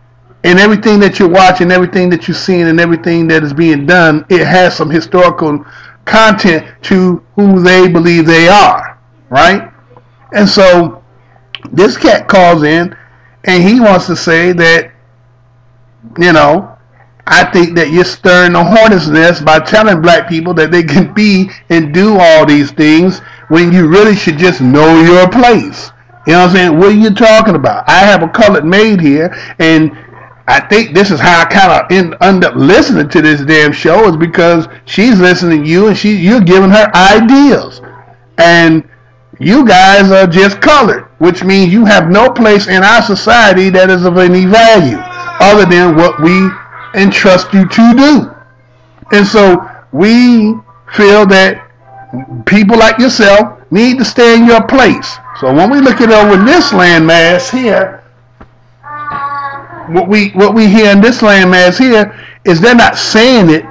And everything that you're watching, everything that you're seeing, and everything that is being done, it has some historical content to who they believe they are. Right? And so this cat calls in and he wants to say that, you know, I think that you're stirring the hornet's nest by telling black people that they can be and do all these things when you really should just know your place. You know what I'm saying? What are you talking about? I have a colored maid here, and I think this is how I kind of end up listening to this damn show, is because she's listening to you and you're giving her ideas. And you guys are just colored, which means you have no place in our society that is of any value other than what we entrust you to do. And so we feel that people like yourself need to stay in your place. So when we look at over this landmass here, what we hear in this landmass here is they're not saying it,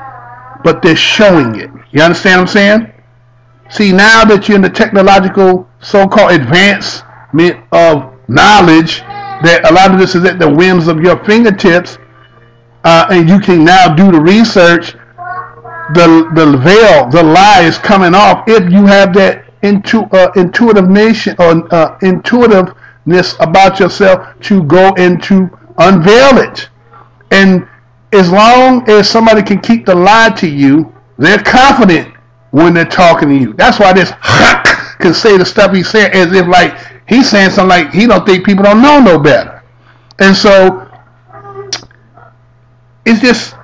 but they're showing it. You understand what I'm saying? See, now that you're in the technological so-called advancement of knowledge, that a lot of this is at the whims of your fingertips, and you can now do the research, the veil, the lie is coming off if you have that intuitiveness about yourself to go and to unveil it. And as long as somebody can keep the lie to you, they're confident when they're talking to you. That's why this can say the stuff he's saying as if like he's saying something like he don't think people don't know no better. And so it's just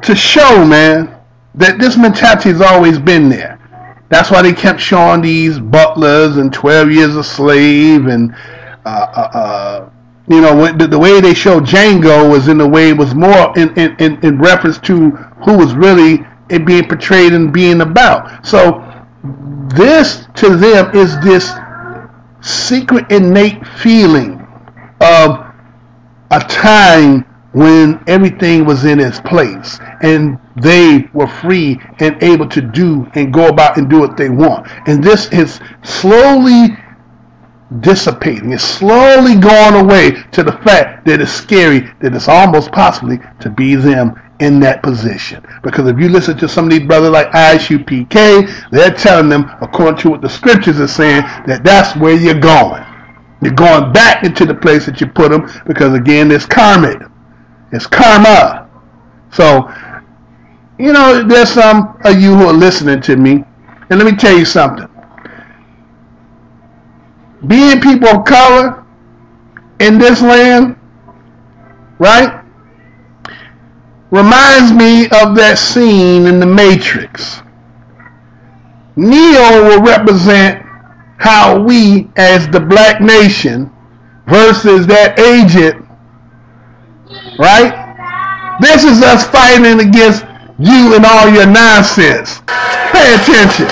to show, man, that this mentality has always been there. That's why they kept showing these butlers and 12 Years a Slave, and the way they showed Django was in a way it was more in reference to who was really it being portrayed and being about. So this to them is this secret innate feeling of a time when everything was in its place and they were free and able to do and go about and do what they want. And this is slowly dissipating. It's slowly going away to the fact that it's scary, that it's almost possibly to be them in that position. Because if you listen to some of these brothers like ISUPK, they're telling them, according to what the scriptures are saying, that that's where you're going. You're going back into the place that you put them, because again, it's karmic. It's karma. So, there's some of you who are listening to me, and let me tell you something. Being people of color in this land, right, reminds me of that scene in The Matrix. Neo will represent how we, as the black nation, versus that agent, right? This is us fighting against you and all your nonsense. Pay attention.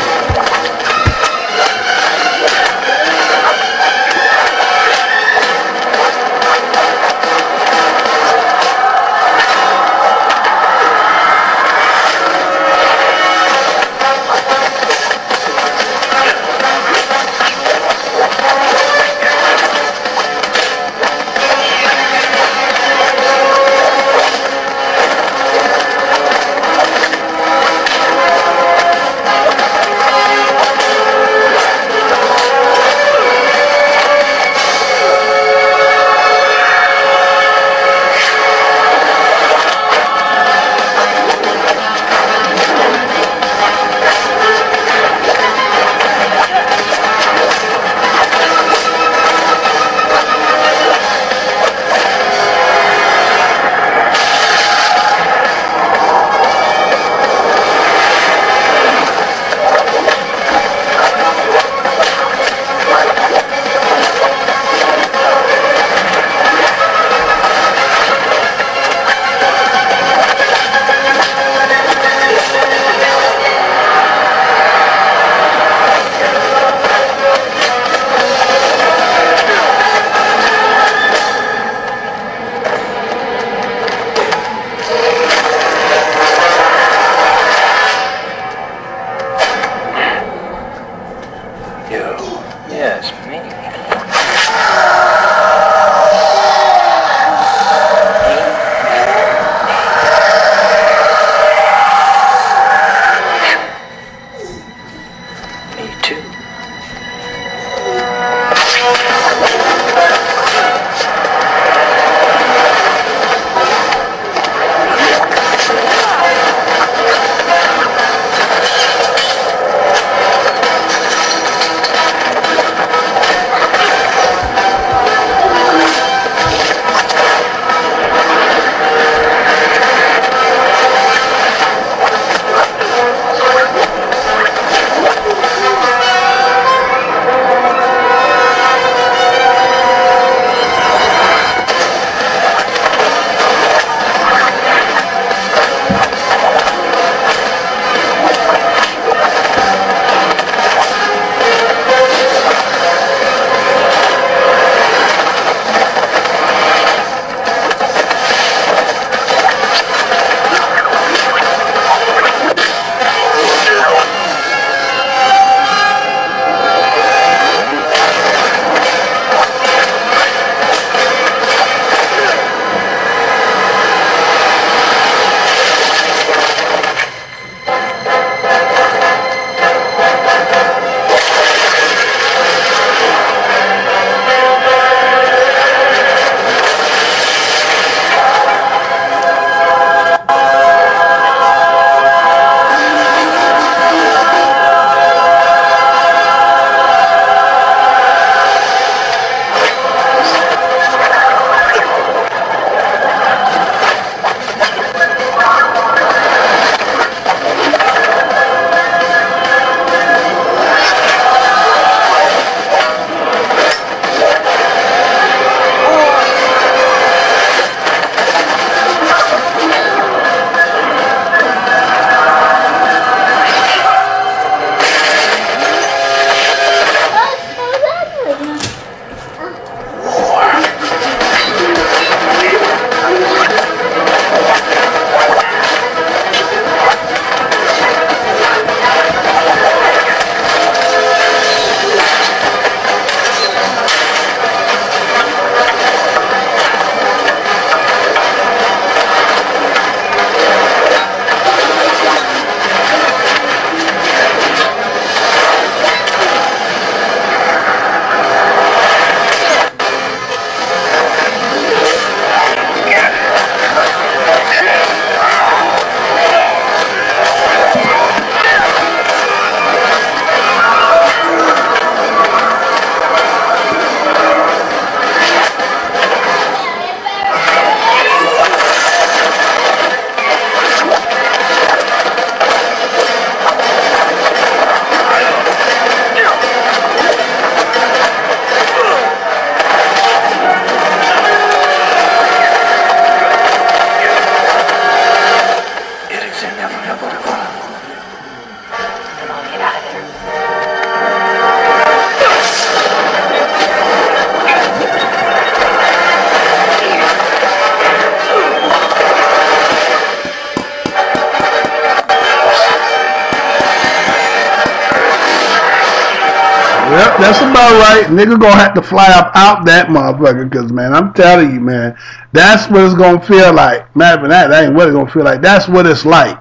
Yep, that's about right. Nigga gonna have to fly up out that motherfucker, because, man, I'm telling you, man, that's what it's gonna feel like. Matter of fact, that ain't what it's gonna feel like. That's what it's like.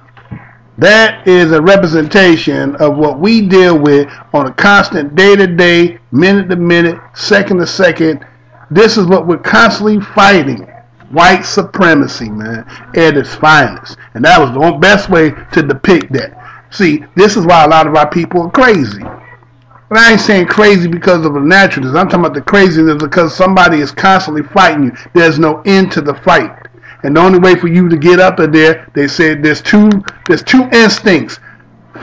That is a representation of what we deal with on a constant day-to-day, minute-to-minute, second-to-second. This is what we're constantly fighting. White supremacy, man, at its finest. And that was the best way to depict that. See, this is why a lot of our people are crazy. But I ain't saying crazy because of the naturalness. I'm talking about the craziness because somebody is constantly fighting you. There's no end to the fight. And the only way for you to get up there, they said there's two instincts,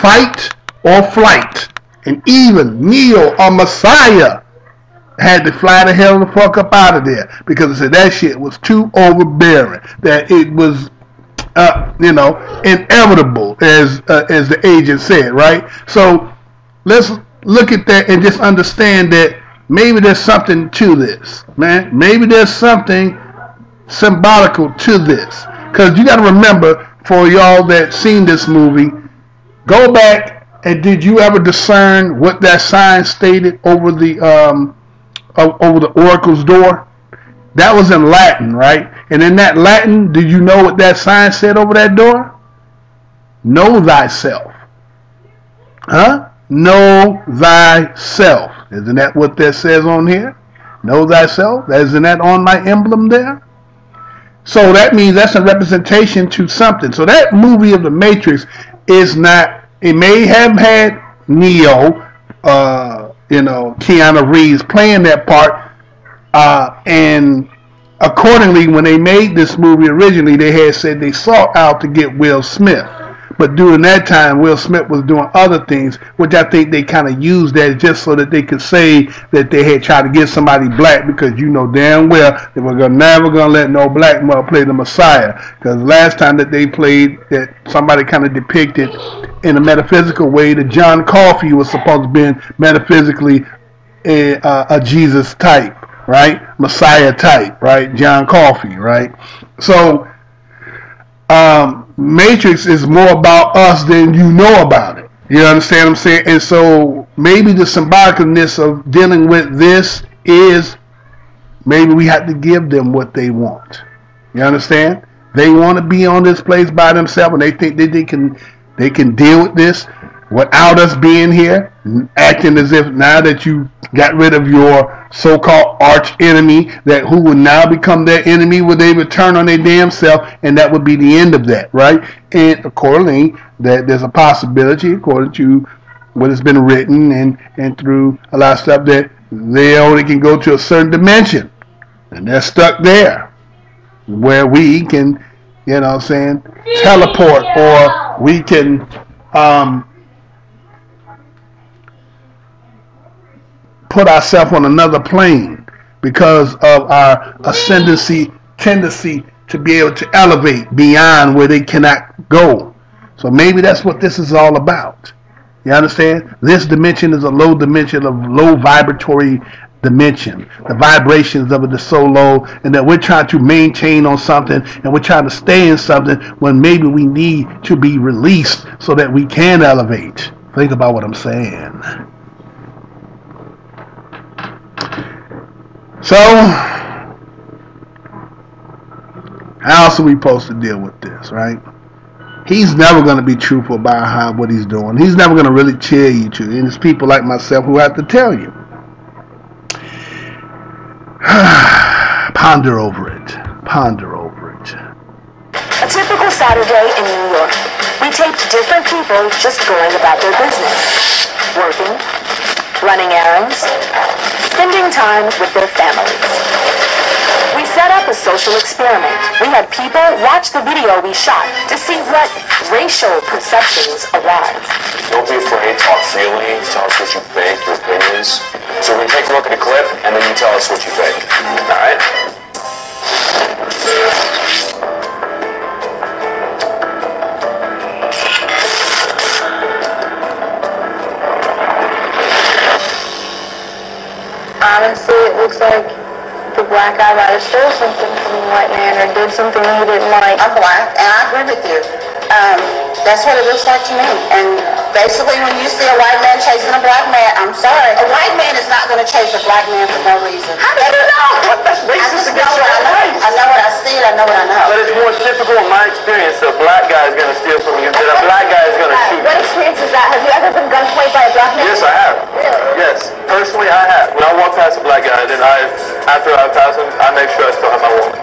fight or flight. And even Neo or Messiah had to fly the hell the fuck up out of there because they said that shit was too overbearing, that it was, inevitable, as the agent said, right? So let's look at that and just understand that maybe there's something to this, man. Maybe there's something symbolical to this, because you got to remember, for y'all that seen this movie, go back and did you ever discern what that sign stated over the oracle's door? That was in Latin, right? And in that Latin, did you know what that sign said over that door? Know thyself. Huh? Know thyself. Isn't that what that says on here? Know thyself. Isn't that on my emblem there? So that means that's a representation to something. So that movie of The Matrix is not, it may have had Neo, Keanu Reeves playing that part, and accordingly, when they made this movie originally, they had said they sought out to get Will Smith. But during that time, Will Smith was doing other things, which I think they kind of used that just so that they could say that they had tried to get somebody black, because you know damn well they were never going to let no black mother play the Messiah. Because last time that they played, that somebody kind of depicted in a metaphysical way that John Coffey was supposed to be metaphysically a Jesus type, right? Messiah type, right? John Coffey, right? So, Matrix is more about us than you know about it. You understand what I'm saying? And so maybe the symbolicness of dealing with this is maybe we have to give them what they want. You understand? They want to be on this place by themselves, and they think that they can deal with this without us being here, acting as if now that you got rid of your so-called arch enemy, that who would now become their enemy, would they return on their damn self, and that would be the end of that, right? And accordingly, that there's a possibility, according to what has been written and through a lot of stuff, that they only can go to a certain dimension, and they're stuck there, where we can, teleport, or we can put ourselves on another plane because of our ascendancy tendency to be able to elevate beyond where they cannot go. So maybe that's what this is all about. You understand? This dimension is a low dimension, of low vibratory dimension. The vibrations of it are so low, and that we're trying to maintain on something, and we're trying to stay in something when maybe we need to be released so that we can elevate. Think about what I'm saying. So, how else are we supposed to deal with this, right? He's never going to be truthful about what he's doing. He's never going to really tell you to. And it's people like myself who have to tell you. Ponder over it. Ponder over it.
A typical Saturday in New York. We taped different people just going about their business. Working, running errands, spending time with their families. We set up a social experiment. We had people watch the video we shot to see what racial perceptions arise.
Don't be afraid, talk freely, tell us what you think, your opinions. So we take a look at the clip, and then you tell us what you think. Alright?
Honestly, it looks like the black guy might have stole something from the white man or did something he didn't like.
I'm black, and I agree with you. That's what it looks like to me. And Basically, when you see a white man chasing a black man, I'm sorry, a white man is not going to chase a black man for no reason. How do you know?
That's racist against your life.
I know what I see, I know what I know.
But it's more typical in my experience that a black guy is going to steal from you than a black guy is going to shoot.
What experience is that? Have you ever been gunpoint by a black man?
Yes, I have.
Really?
Yes, personally I have. When I walk past a black guy, then after I pass him, I make sure I still have my wallet.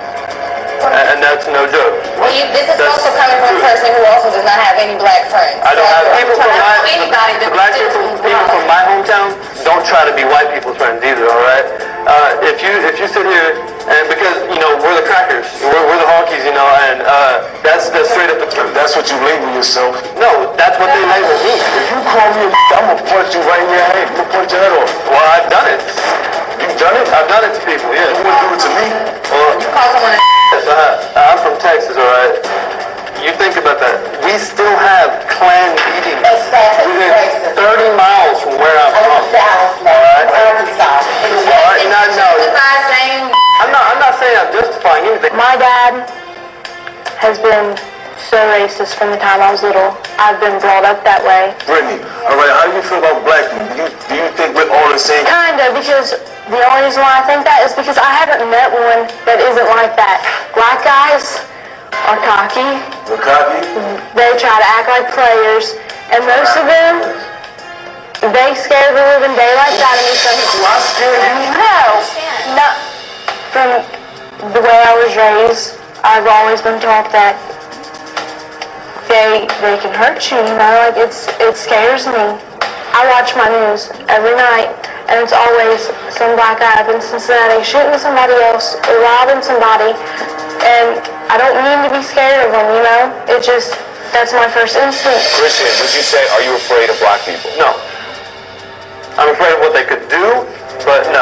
And that's no joke.
Well, this is also coming from a person who also does not have any black friends.
I don't have people from
black
people from my hometown don't try to be white people's friends either, all right? If you sit here, and because, you know, we're the crackers, we're the honkies, you know, and that's straight up the truth.
That's what you label yourself.
No, that's what they label me.
If you call me I'm going to punch you right in your head. I'm going to punch your head off.
Well, I've done it. You've done it? I've done it to people, yeah.
You wouldn't do it to me?
Well,
you call someone
I'm from Texas, all right? You think about that. We still have clan meetings within 30 miles from where I'm from. All right? I'm not saying I'm justifying anything.
My dad has been so racist from the time I was little. I've been brought up that way.
Brittany, all right, how do you feel about black people? Do you think we're all the same?
Kind of, because the only reason why I think that is because I haven't met one that isn't like that. Black guys are cocky.
They're cocky?
They try to act like players, and most of them, they scare the living daylights out of me.
Do I scare you?
No, not from the way I was raised. I've always been taught that they can hurt you, you know, like it scares me. I watch my news every night, and it's always some black guy up in Cincinnati shooting somebody else or robbing somebody, and I don't mean to be scared of them, you know, that's my first instinct.
Christian, would you say, are you afraid of black people?
No. I'm afraid of what they could do, but no.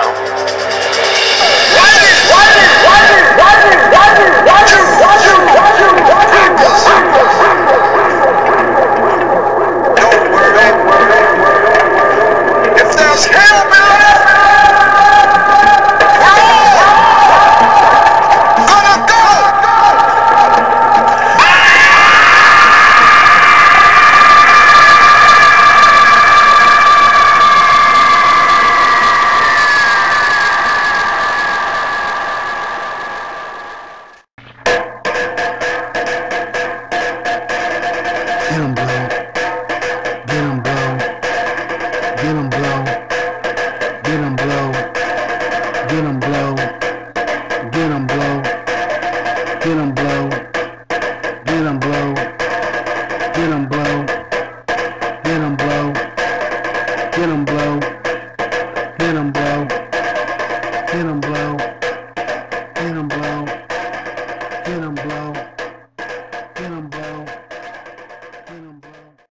Get 'em blow.